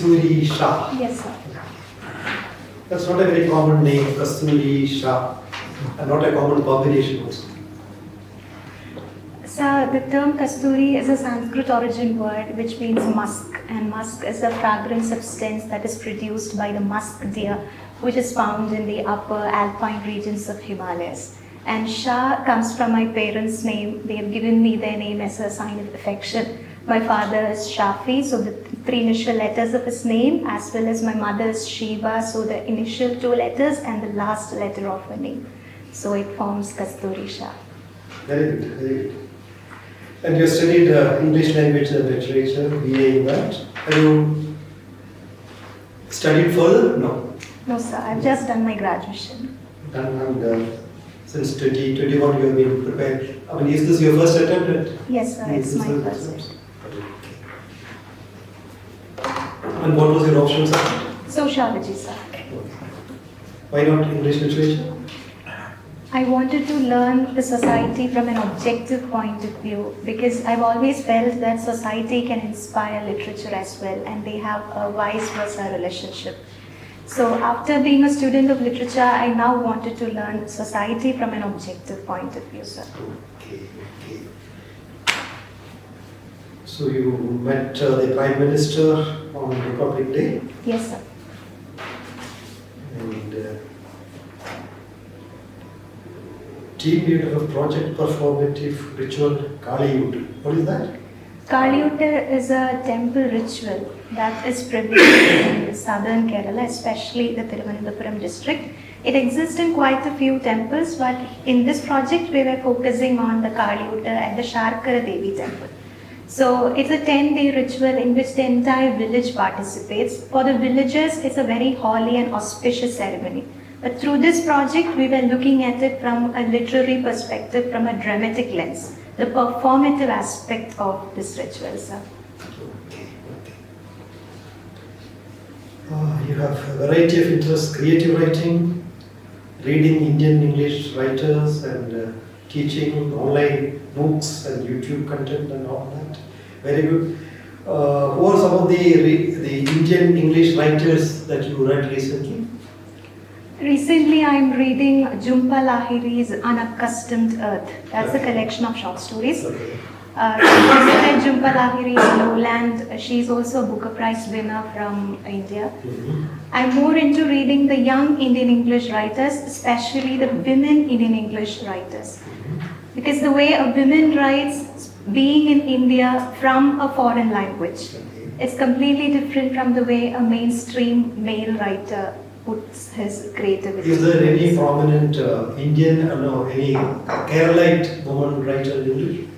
Kasturi Sha. Yes, sir. That's not a very common name, Kasturi Sha, and not a common combination also. So the term Kasturi is a Sanskrit origin word which means musk, and musk is a fragrant substance that is produced by the musk deer, which is found in the upper alpine regions of Himalayas. And Shah comes from my parents' name. They have given me their name as a sign of affection. My father is Shafi, so the three initial letters of his name, as well as my mother is Shiva, so the initial two letters and the last letter of her name. So it forms Kasturi Sha. Very good, very good. And you studied English language and literature, BA in that. Have you studied further? No. No, sir, I've just done my graduation. And since 2021 you have been prepared. I mean, is this your first attempt at? Yes, sir, it's my first attempt. And what was your option subject? Sociology, sir. Okay. Why not English literature? I wanted to learn the society from an objective point of view because I've always felt that society can inspire literature as well, and they have a vice versa relationship. So after being a student of literature, I now wanted to learn society from an objective point of view, sir. Okay. So you met the Prime Minister on Republic Day? Yes, sir. And team leader of project performative ritual Kaliyut. What is that? Kaliyutta is a temple ritual that is prevalent in southern Kerala, especially the Thiruvananthapuram district. It exists in quite a few temples, but in this project we were focusing on the Kaliyutta and the Sharkara Devi temple. So it's a 10-day ritual in which the entire village participates. For the villagers, it's a very holy and auspicious ceremony. But through this project, we were looking at it from a literary perspective, from a dramatic lens, the performative aspect of this ritual, sir. Okay. You have a variety of interests: creative writing, reading Indian English writers, and teaching online books and YouTube content and all that. Very good. Who are some of the Indian English writers that you read recently? Recently, I'm reading Jhumpa Lahiri's Unaccustomed Earth. That's a collection of short stories. Okay. I also read Jhumpa Lahiri's Lowland. She's also a Booker Prize winner from India. I'm more into reading the young Indian English writers, especially the women Indian English writers. Because the way a woman writes, being in India from a foreign language, it's completely different from the way a mainstream male writer puts his creativity. Is there any prominent Indian, any Keralite woman writer in English?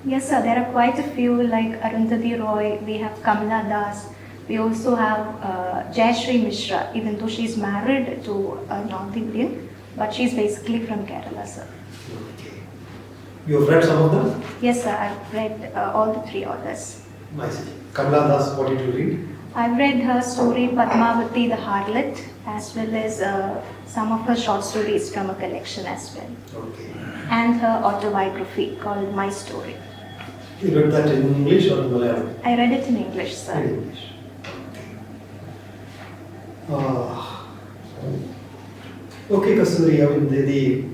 Yes, sir. There are quite a few, like Arundhati Roy. We have Kamala Das. We also have Jayashree Mishra, even though she's married to a North Indian, but she's basically from Kerala, sir. Okay. You have read some of them? Yes, sir. I've read all the three authors. Nice. Kamala Das, what did you read? I've read her story Padmavati the Harlot, as well as some of her short stories from a collection as well. Okay. And her autobiography called My Story. You read that in English or in Malayalam? I read it in English, sir. In English. Okay, Kasturi, I mean,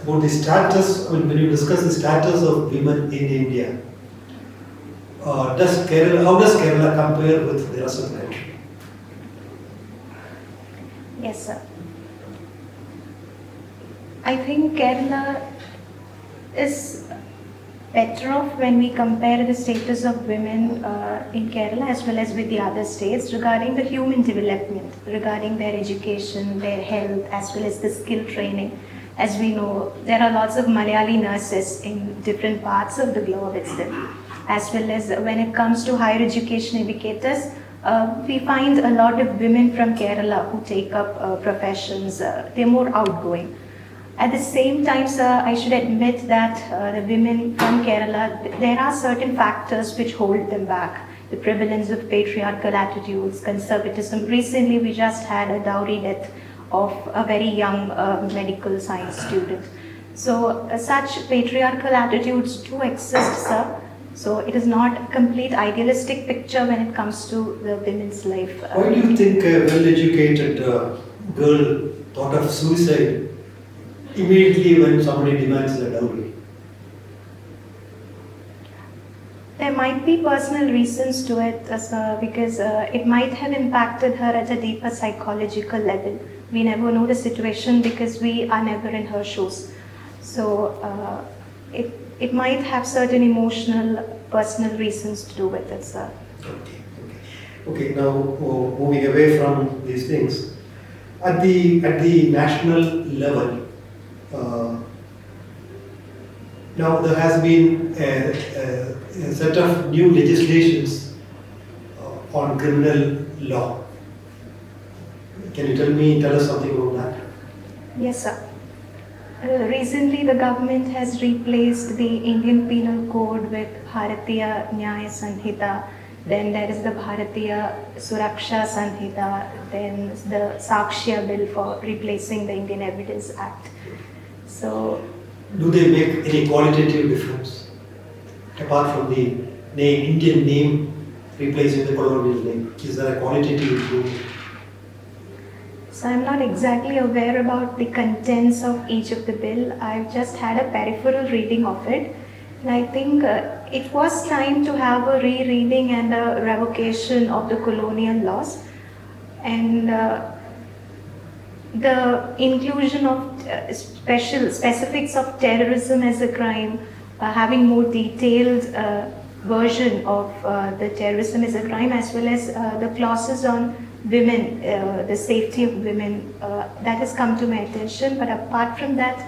about the status, I mean, when you discuss the status of women in India, how does Kerala compare with the rest of the country? Yes, sir. I think Kerala is better off when we compare the status of women in Kerala as well as with the other states regarding the human development, regarding their education, their health, as well as the skill training. As we know, there are lots of Malayali nurses in different parts of the globe itself. As well as when it comes to higher education educators, we find a lot of women from Kerala who take up professions. They're more outgoing. At the same time, sir, I should admit that the women from Kerala, there are certain factors which hold them back. The prevalence of patriarchal attitudes, conservatism. Recently, we just had a dowry death of a very young medical science student. So such patriarchal attitudes do exist, sir. So it is not a complete idealistic picture when it comes to the women's life. Why do you think a well-educated girl thought of suicide immediately when somebody demands a dowry? There might be personal reasons to it, because it might have impacted her at a deeper psychological level. We never know the situation because we are never in her shoes. So it might have certain emotional, personal reasons to do with it, sir. Okay. Now moving away from these things, at the national level, now there has been a set of new legislations on criminal law. Can you tell us something about that? Yes, sir. Recently, the government has replaced the Indian Penal Code with Bharatiya Nyaya Sanhita. Then there is the Bharatiya Suraksha Sanhita. Then the Sakshya Bill for replacing the Indian Evidence Act. So, do they make any qualitative difference apart from the Indian name replacing the colonial name? Is there a qualitative improvement? So I'm not exactly aware about the contents of each of the bill. I've just had a peripheral reading of it. And I think it was time to have a rereading and a revocation of the colonial laws. And the inclusion of specifics of terrorism as a crime, having more detailed version of the terrorism as a crime, as well as the clauses on women, the safety of women, that has come to my attention. But apart from that,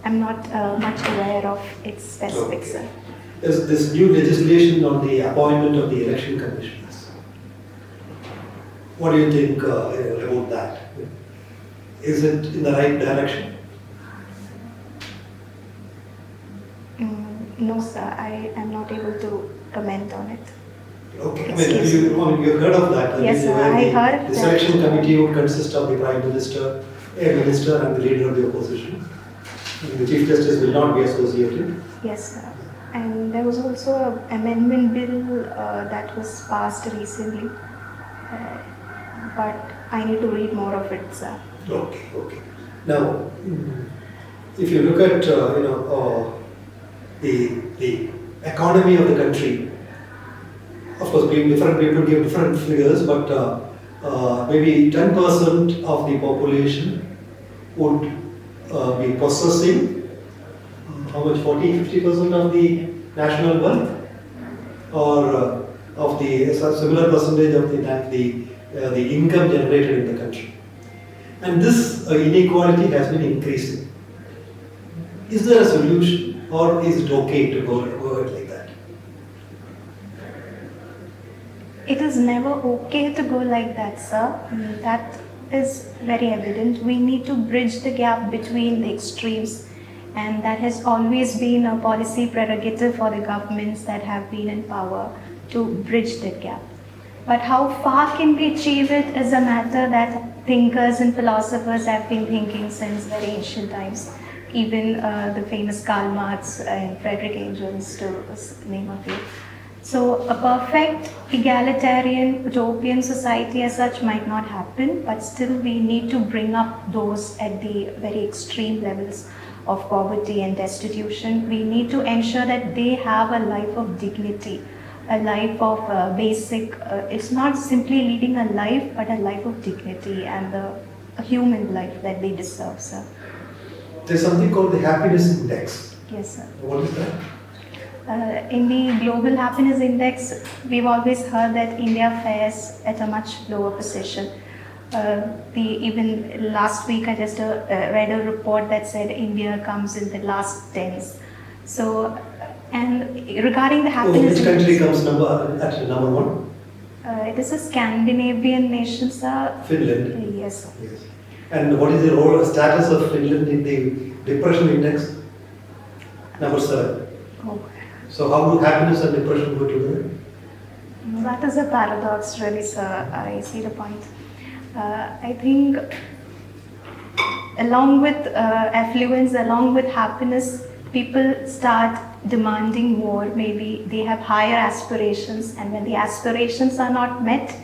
I'm not much aware of its specifics. Okay. There's this new legislation on the appointment of the election commissioners. What do you think about that? Is it in the right direction? No, sir, I am not able to comment on it. Okay, you've heard of that? Yes, sir, I heard of that. The selection committee would consist of the Prime Minister, a Minister, and the Leader of the Opposition. The Chief Justice will not be associated. Yes, sir. And there was also an amendment bill that was passed recently, but I need to read more of it, sir. Okay. Now, if you look at the economy of the country, of course, different people give different figures, but maybe 10% of the population would be possessing how much, 40-50% of the national wealth, or of the similar percentage of the income generated in the country. And this inequality has been increasing. Is there a solution, or is it okay to go ahead like that? It is never okay to go like that, sir. That is very evident. We need to bridge the gap between the extremes, and that has always been a policy prerogative for the governments that have been in power, to bridge that gap. But how far can we achieve it is a matter that thinkers and philosophers have been thinking since very ancient times. Even the famous Karl Marx and Friedrich Engels, to name a few. So a perfect egalitarian utopian society as such might not happen, but still we need to bring up those at the very extreme levels of poverty and destitution. We need to ensure that they have a life of dignity, a life of basic, it's not simply leading a life, but a life of dignity and a human life that they deserve, sir. There's something called the happiness index. Yes, sir. What is that? In the Global Happiness Index, we've always heard that India fares at a much lower position. Even last week I just read a report that said India comes in the last 10s. So, and regarding the happiness which country comes at number one? It is a Scandinavian nation, sir. Finland. Yes. Yes. And what is the role, status of Finland in the depression index? Number 7. Oh. So how do happiness and depression go together? That is a paradox, really, sir. I see the point. I think along with affluence, along with happiness, people start demanding more. Maybe they have higher aspirations, and when the aspirations are not met,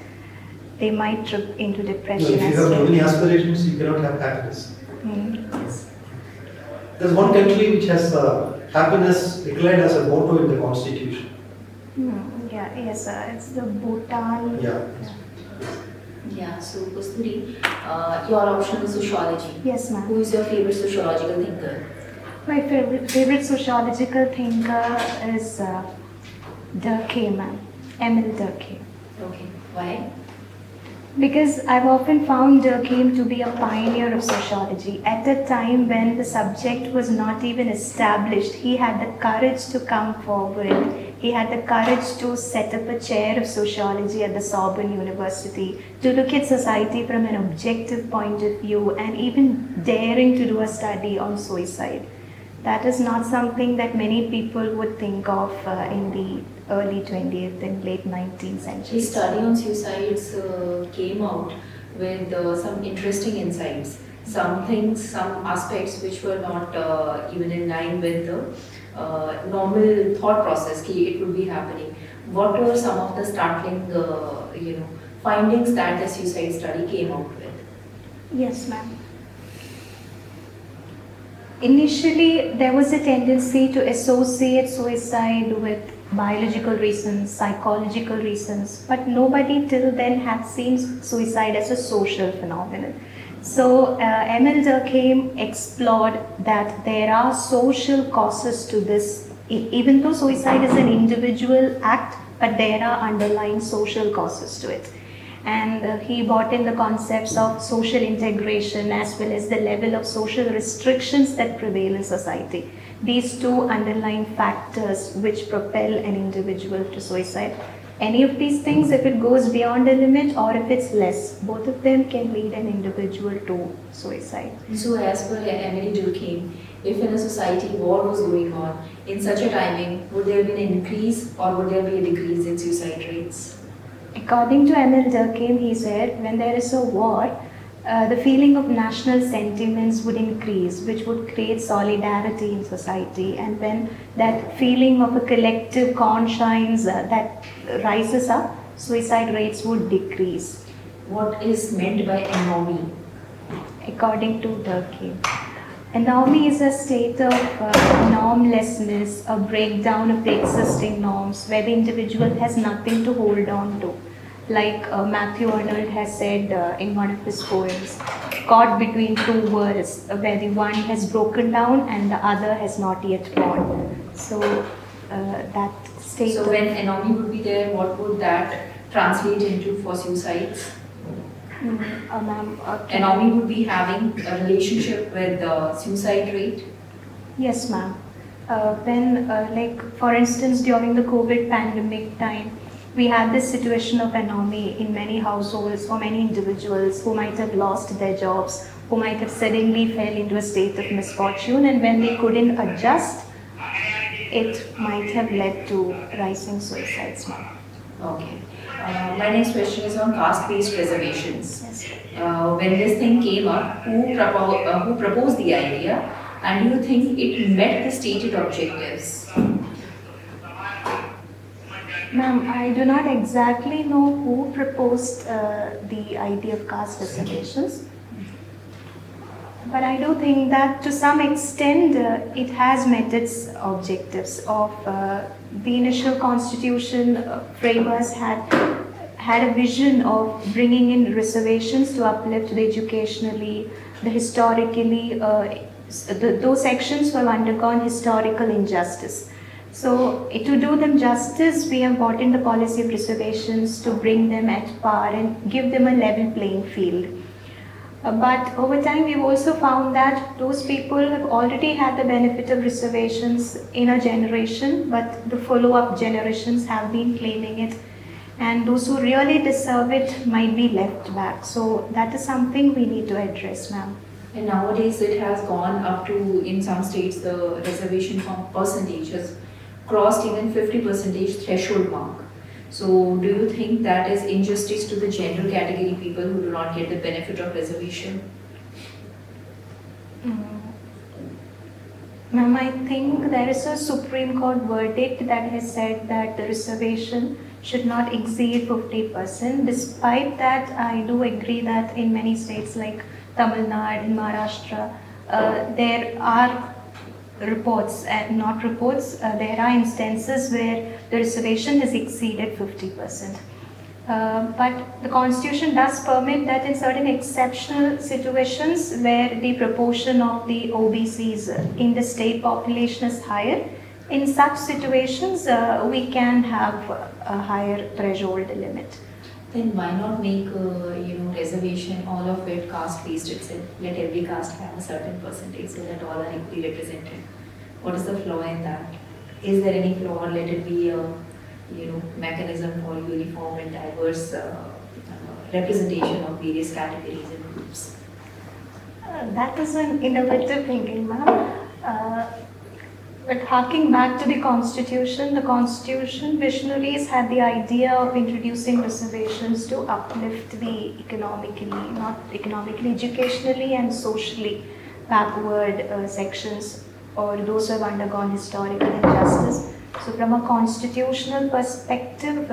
they might trip into No, depression if you as have too well. many aspirations, you cannot have happiness. Yes. There's one country which has happiness declared as a motto in the constitution. Yeah, yes, it's the Bhutan. Yeah. Yeah, so Kasturi, your option is sociology. Yes, ma'am. Who is your favorite sociological thinker? My favorite sociological thinker is Durkheim, ma'am. Emil Durkheim. Okay, why? Because I've often found Durkheim to be a pioneer of sociology. At a time when the subject was not even established, he had the courage to come forward. He had the courage to set up a chair of sociology at the Sorbonne University, to look at society from an objective point of view, and even daring to do a study on suicide. That is not something that many people would think of in the early 20th and late 19th century. His study on suicides came out with some interesting insights. Some things, some aspects which were not even in line with the normal thought process ki it would be happening. What were some of the startling findings that the suicide study came out with? Yes, ma'am. Initially, there was a tendency to associate suicide with biological reasons, psychological reasons, but nobody till then had seen suicide as a social phenomenon. So, Emil Durkheim explored that there are social causes to this, even though suicide is an individual act, but there are underlying social causes to it. And he brought in the concepts of social integration as well as the level of social restrictions that prevail in society. These two underlying factors which propel an individual to suicide. Any of these things, if it goes beyond a limit or if it's less, both of them can lead an individual to suicide. So as per Emily Durkheim, if in a society war was going on, in such a timing, would there be an increase or would there be a decrease in suicide rates? According to Emil Durkheim, he said, when there is a war, the feeling of national sentiments would increase, which would create solidarity in society. And when that feeling of a collective conscience that rises up, suicide rates would decrease. What is meant by anomie? According to Durkheim, anomie is a state of normlessness, a breakdown of the existing norms, where the individual has nothing to hold on to. Like Matthew Arnold has said in one of his poems, caught between two worlds, where the one has broken down and the other has not yet born. So that state. So when anomie would be there, what would that translate into for suicides? Ma'am, Anomie would be having a relationship with the suicide rate. Yes, ma'am. Like for instance, during the COVID pandemic time, we had this situation of anomie in many households for many individuals who might have lost their jobs, who might have suddenly fell into a state of misfortune, and when they couldn't adjust, it might have led to rising suicides, ma'am. Okay. My next question is on caste-based reservations. Yes. When this thing came up, who proposed the idea, and do you think it met the stated objectives? Ma'am, I do not exactly know who proposed the idea of caste reservations, but I do think that to some extent it has met its objectives of the initial constitution framers had a vision of bringing in reservations to uplift the educationally, the historically, those sections who have undergone historical injustice. So to do them justice, we have brought in the policy of reservations to bring them at par and give them a level playing field. But over time, we've also found that those people have already had the benefit of reservations in a generation, but the follow-up generations have been claiming it. And those who really deserve it might be left back. So that is something we need to address, ma'am. And nowadays it has gone up to, in some states, the reservation percentage has crossed even 50% threshold mark. So do you think that is injustice to the general category people who do not get the benefit of reservation? Ma'am, I think there is a Supreme Court verdict that has said that the reservation should not exceed 50%. Despite that, I do agree that in many states like Tamil Nadu and Maharashtra, there are reports and not reports, there are instances where the reservation has exceeded 50%. But the Constitution does permit that in certain exceptional situations where the proportion of the OBCs in the state population is higher, in such situations we can have a higher threshold limit. Then why not make reservation all of it caste based itself? Let every caste have a certain percentage so that all are equally represented. What is the flaw in that? Is there any flaw, or let it be a mechanism for uniform and diverse representation of various categories and groups? That is an innovative thinking, ma'am. But harking back to the Constitution visionaries had the idea of introducing reservations to uplift the educationally and socially backward sections, or those who have undergone historical injustice. So from a constitutional perspective,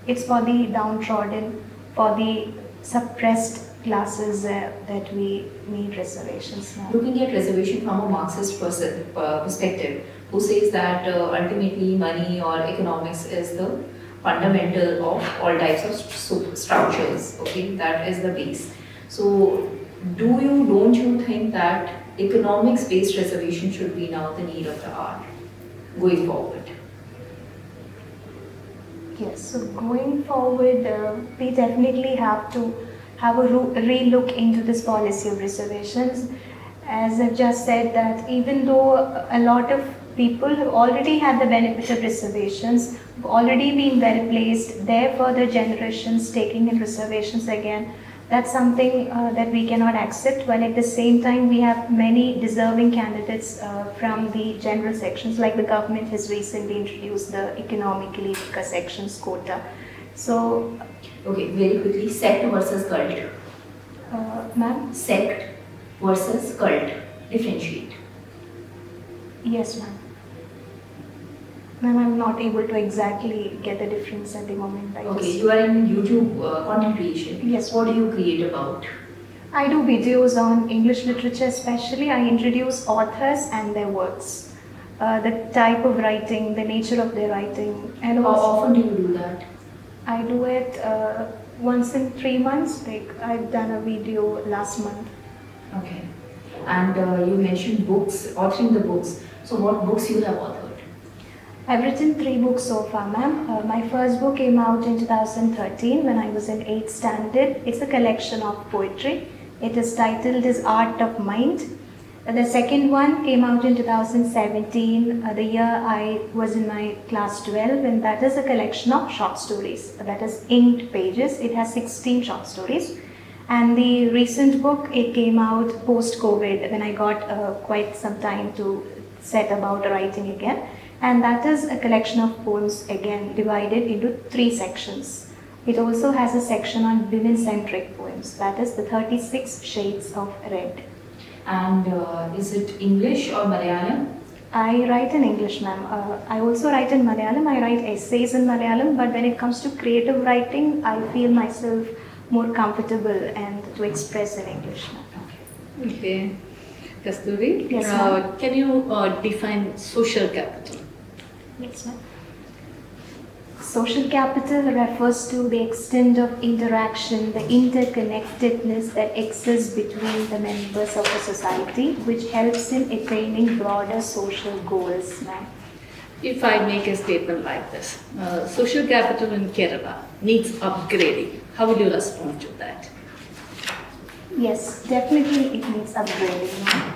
it's for the downtrodden, for the suppressed classes that we need reservations now. Looking at reservation from a Marxist perspective, who says that ultimately money or economics is the fundamental of all types of structures, okay, that is the base. So don't you think that economics based reservation should be now the need of the hour going forward? Yes, so going forward, we definitely have to have a re-look into this policy of reservations. As I've just said, that even though a lot of people who already had the benefit of reservations, have already been well placed, their further generations taking in reservations again, that's something that we cannot accept, while at the same time we have many deserving candidates from the general sections, like the government has recently introduced the economically weaker sections quota. So, okay, very quickly, sect versus cult. Ma'am? Sect versus cult. Differentiate. Yes, ma'am. Ma'am, I'm not able to exactly get the difference at the moment. Okay, you are in YouTube content creation. Yes. What do you create about? I do videos on English literature especially. I introduce authors and their works, the type of writing, the nature of their writing. And how also, often do you do that? I do it once in 3 months. Like I've done a video last month. Okay. And you mentioned books, authoring the books. So what books you have authored? I've written 3 books so far, ma'am. My first book came out in 2013 when I was in 8th standard. It's a collection of poetry. It is titled as Art of Mind. The second one came out in 2017, the year I was in my class 12, and that is a collection of short stories. That is inked pages. It has 16 short stories. And the recent book, it came out post-COVID when I got quite some time to set about writing again. And that is a collection of poems, again divided into 3 sections. It also has a section on women-centric poems, that is the 36 Shades of Red. And is it English or Malayalam? I write in English, ma'am. I also write in Malayalam. I write essays in Malayalam, but when it comes to creative writing, I feel myself more comfortable and to express in English, ma'am. Okay. Kasturi, Yes, ma'am. can you define social capital? Yes, ma'am. Social capital refers to the extent of interaction, the interconnectedness that exists between the members of a society, which helps in attaining broader social goals, ma'am. If I make a statement like this, social capital in Kerala needs upgrading, how will you respond to that? Yes, definitely it needs upgrading, ma'am.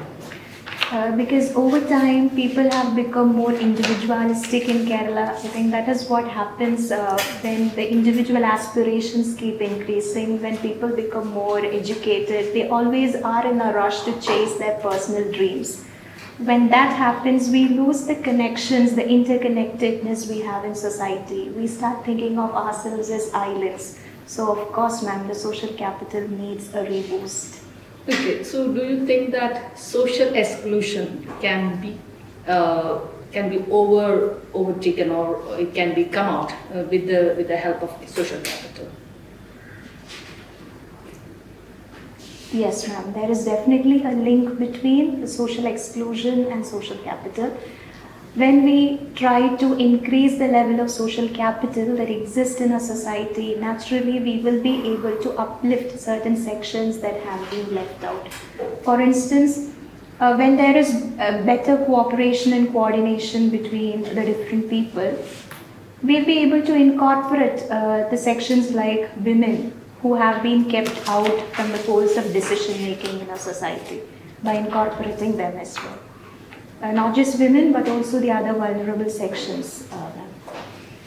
Because over time, people have become more individualistic in Kerala. I think that is what happens when the individual aspirations keep increasing, when people become more educated. They always are in a rush to chase their personal dreams. When that happens, we lose the connections, the interconnectedness we have in society. We start thinking of ourselves as islands. So of course, ma'am, the social capital needs a reboost. Okay, so do you think that social exclusion can be overtaken, or it can be come out with the help of social capital? Yes, ma'am. There is definitely a link between the social exclusion and social capital. When we try to increase the level of social capital that exists in a society, naturally we will be able to uplift certain sections that have been left out. For instance, when there is better cooperation and coordination between the different people, we'll be able to incorporate the sections like women who have been kept out from the poles of decision making in our society by incorporating them as well. Not just women, but also the other vulnerable sections.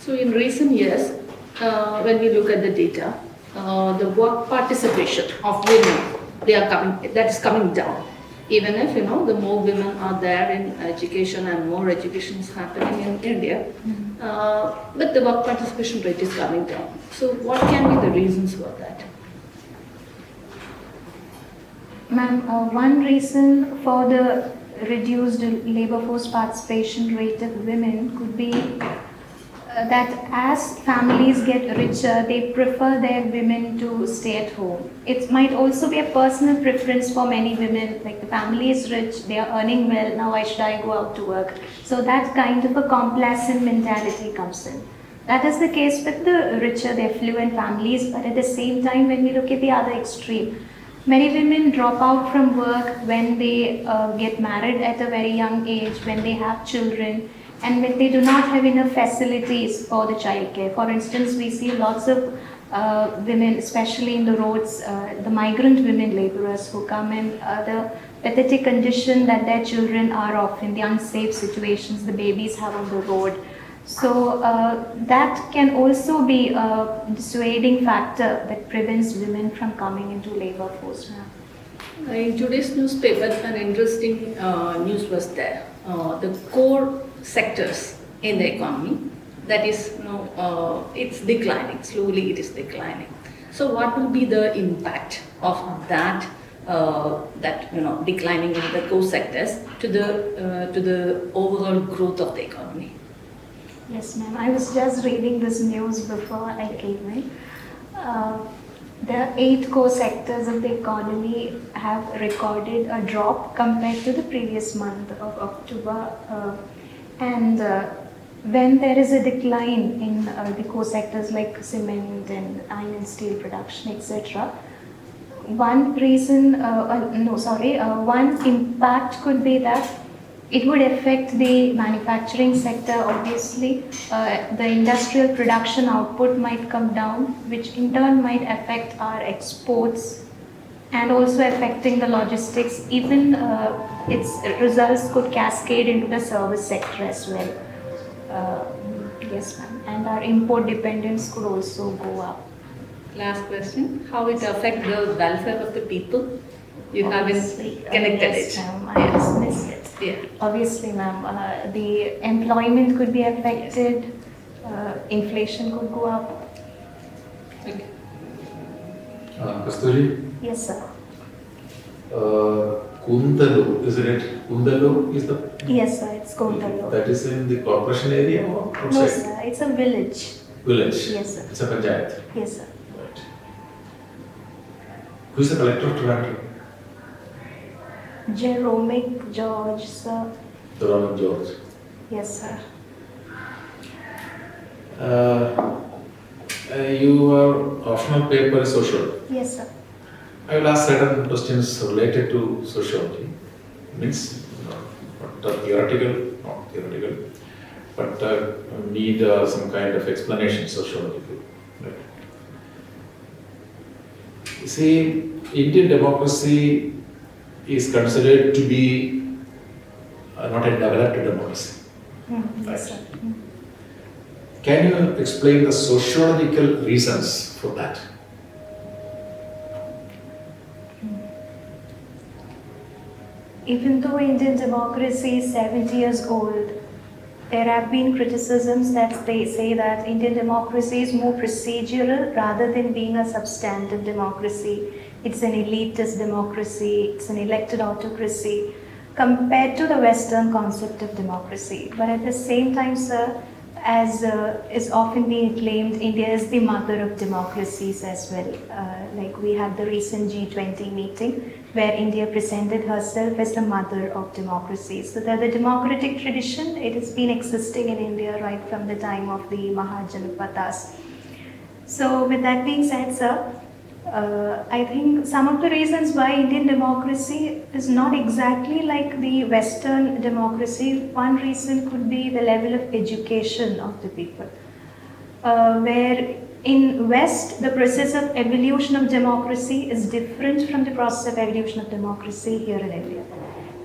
So in recent years, when we look at the data, the work participation of women, that is coming down. Even if, the more women are there in education and more education is happening in India, but the work participation rate is coming down. So what can be the reasons for that? Ma'am, one reason for the reduced labor force participation rate of women could be that as families get richer, they prefer their women to stay at home. It might also be a personal preference for many women, like the family is rich, they are earning well, now why should I go out to work? So that kind of a complacent mentality comes in. That is the case with the richer, the affluent families, but at the same time, when we look at the other extreme, many women drop out from work when they get married at a very young age, when they have children, and when they do not have enough facilities for the childcare. For instance, we see lots of women, especially in the roads, the migrant women laborers who come in the pathetic condition that their children are of, in the unsafe situations the babies have on the road. So that can also be a dissuading factor that prevents women from coming into labor force now. In today's newspaper, an interesting news was there. The core sectors in the economy, that is, it's declining. Slowly, it is declining. So, what will be the impact of that? Declining in the core sectors to the overall growth of the economy. Yes, ma'am. I was just reading this news before I came in. The 8 core sectors of the economy have recorded a drop compared to the previous month of October. And when there is a decline in the core sectors like cement and iron and steel production, etc., one impact could be that it would affect the manufacturing sector, obviously. The industrial production output might come down, which in turn might affect our exports and also affecting the logistics. Even its results could cascade into the service sector as well. Yes, ma'am. And our import dependence could also go up. Last question, how it affect the welfare of the people? You Obviously, haven't connected yes, it. ma'am, I just missed it. Yeah. Obviously, ma'am, the employment could be affected, inflation could go up. Okay. Kasturi, Yes, sir. Kundalu, isn't it? Kundalu is the. Yes, sir, it's Kontalo. That is in the corporation area or outside? No, sir, it's a village. Village. Yes, sir. It's a panchayat. Yes, sir. Right. Who is the collector of Trivandrum? Jeromic George, sir. Dorothy George. Yes, sir. Your optional paper is social. Yes, sir. I will ask certain questions related to sociology. Means not theoretical, but need some kind of explanation sociological. Right. You see, Indian democracy is considered to be not a developed democracy. Yes, sir. Can you explain the sociological reasons for that? Even though Indian democracy is 70 years old, there have been criticisms that they say that Indian democracy is more procedural rather than being a substantive democracy. it's an elitist democracy, it's an elected autocracy, compared to the Western concept of democracy. But at the same time, sir, as is often being claimed, India is the mother of democracies as well. Like we had the recent G20 meeting where India presented herself as the mother of democracies. So that the democratic tradition, it has been existing in India right from the time of the Mahajanapadas. So with that being said, sir, I think some of the reasons why Indian democracy is not exactly like the Western democracy, one reason could be the level of education of the people. Where in West, the process of evolution of democracy is different from the process of evolution of democracy here in India.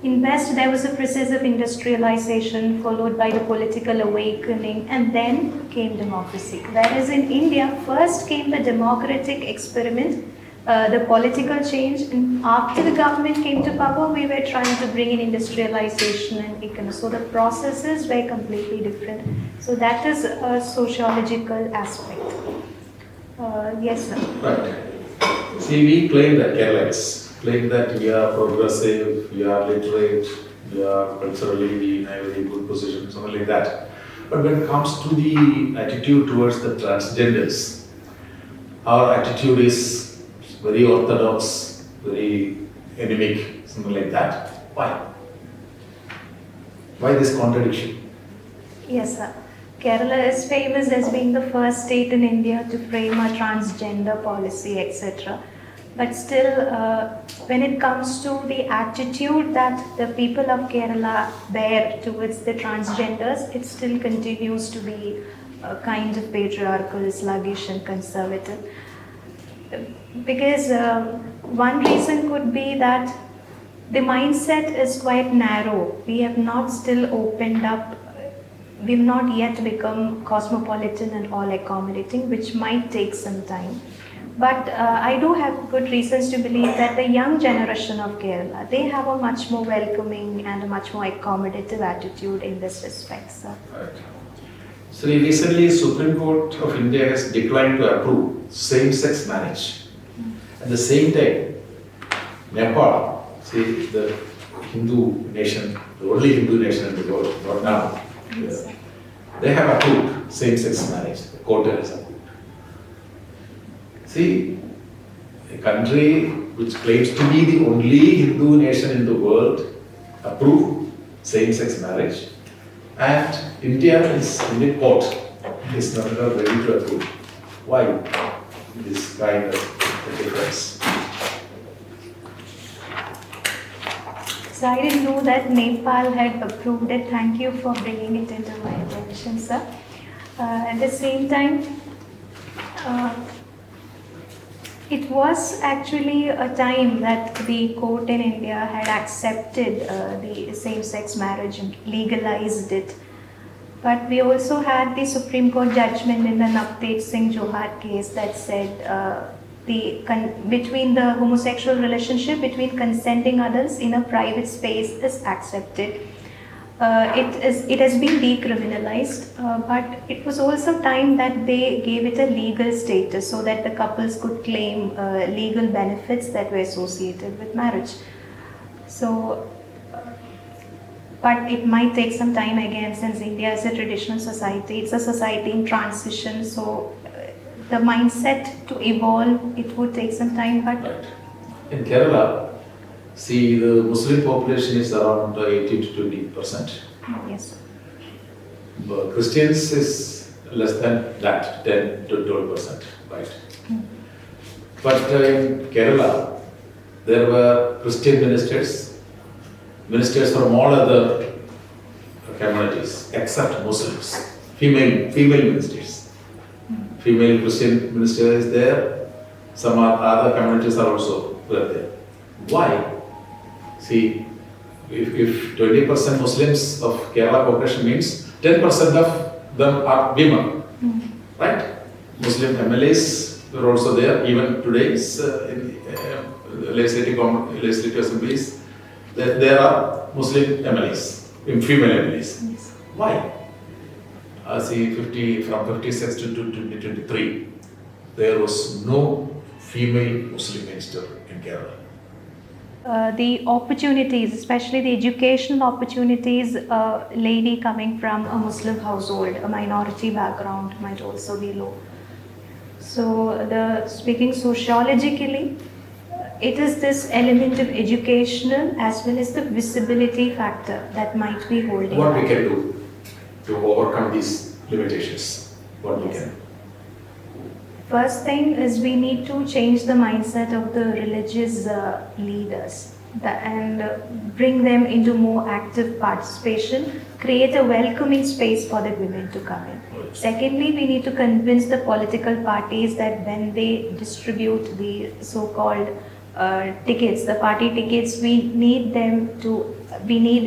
In West, there was a process of industrialization followed by the political awakening, and then came democracy. Whereas in India, first came the democratic experiment, the political change, and after the government came to power, we were trying to bring in industrialization and economy. So the processes were completely different. So that is a sociological aspect. Yes, sir. Right. See, we claim that Keralites claim that we are progressive, we are literate, we are culturally in a very good position, something like that. But when it comes to the attitude towards the transgenders, our attitude is very orthodox, very anemic, something like that. Why? Why this contradiction? Yes, sir. Kerala is famous as being the first state in India to frame a transgender policy, etc. But still, when it comes to the attitude that the people of Kerala bear towards the transgenders, it still continues to be kind of patriarchal, sluggish and conservative. Because one reason could be that the mindset is quite narrow. We have not still opened up, we've not yet become cosmopolitan and all accommodating, which might take some time. But I do have good reasons to believe that the young generation of Kerala, they have a much more welcoming and a much more accommodative attitude in this respect, sir. Right. So recently, Supreme Court of India has declined to approve same-sex marriage. At the same time, Nepal, see the Hindu nation, the only Hindu nation in the world, not now, Yes, they have approved same-sex marriage. The court has approved. See, a country which claims to be the only Hindu nation in the world approved same-sex marriage, and India is in the court is not ready to approve. Why this kind of difference? So I didn't know that Nepal had approved it. Thank you for bringing it into my attention, sir. At the same time, it was actually a time that the court in India had accepted the same-sex marriage and legalized it. But we also had the Supreme Court judgment in the Navtej Singh Johar case that said between the homosexual relationship between consenting adults in a private space is accepted. It has been decriminalized, but it was also time that they gave it a legal status so that the couples could claim legal benefits that were associated with marriage. So, but it might take some time again, since India is a traditional society, it's a society in transition, so the mindset to evolve, it would take some time. But Right. In Kerala, see, the Muslim population is around 80 to 20%. yes, But Christians is less than that, 10 to 12%, right? But in Kerala, there were Christian ministers from all other communities except Muslims, female ministers. Female Christian minister is there, some other communities are also there. Why? See, if 20% Muslims of Kerala population means 10% of them are women, right? Muslim MLAs were also there, even today's in legislative assemblies, there are Muslim MLAs, female MLAs. yes. Why? See, from 56 to 2023, there was no female Muslim minister in Kerala? The opportunities, especially the educational opportunities, a lady coming from a Muslim household, a minority background might also be low. So, speaking sociologically, it is this element of educational as well as the visibility factor that might be holding. What we can do to overcome these limitations? What we can? First thing is we need to change the mindset of the religious leaders and bring them into more active participation, create a welcoming space for the women to come in. Secondly, we need to convince the political parties that when they distribute the so-called tickets, the party tickets, we need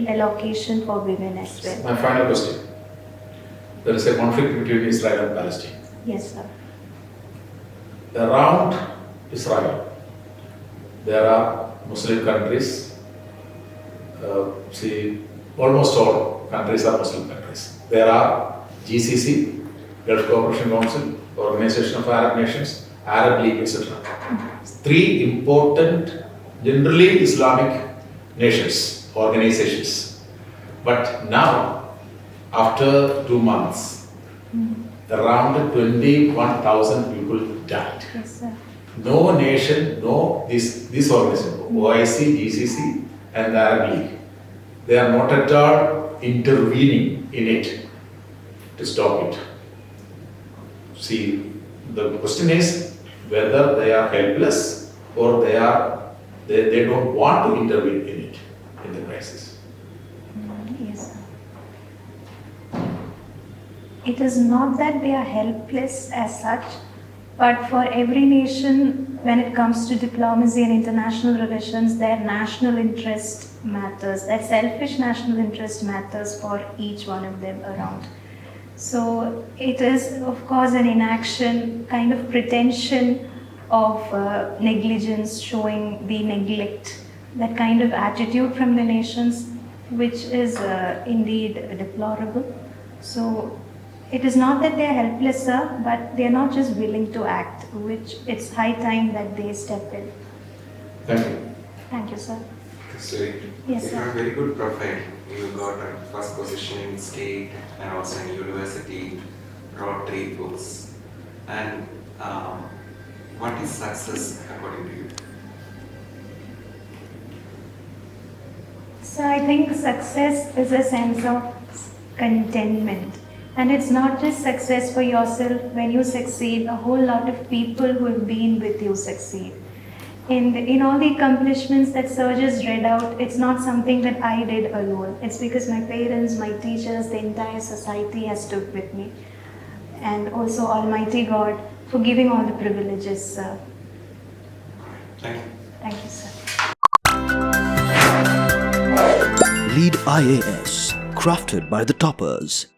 allocation for women as well. My final question. There is a conflict between Israel and Palestine. Yes, sir. Around Israel, there are Muslim countries. Almost all countries are Muslim countries. There are GCC, Gulf Cooperation Council, Organization of Arab Nations, Arab League, etc. Three important, generally Islamic nations, organizations. But now, after 2 months, around 21,000 people died. Yes, sir. No nation, this organization, OIC, GCC and the Arab League, they are not at all intervening in it to stop it. See, the question is whether they are helpless or they don't want to intervene in it, in the crisis. Yes, sir. It is not that they are helpless as such, but for every nation, when it comes to diplomacy and international relations, their national interest matters. Their selfish national interest matters for each one of them around. So it is, of course, an inaction, kind of pretension of negligence, showing the neglect, that kind of attitude from the nations, which is indeed deplorable. So it is not that they are helpless, sir, but they are not just willing to act, which it's high time that they step in. Thank you. Thank you, sir. Kasturi, Yes, you sir. have a very good profile. You got a first position in state and also in university, wrote 3 books. And what is success according to you? So I think success is a sense of contentment. And it's not just success for yourself. When you succeed, a whole lot of people who have been with you succeed. In all the accomplishments that Sir just read out, it's not something that I did alone. It's because my parents, my teachers, the entire society has stood with me. And also Almighty God for giving all the privileges, sir. Thank you. Thank you, sir. LEAD IAS, crafted by the toppers.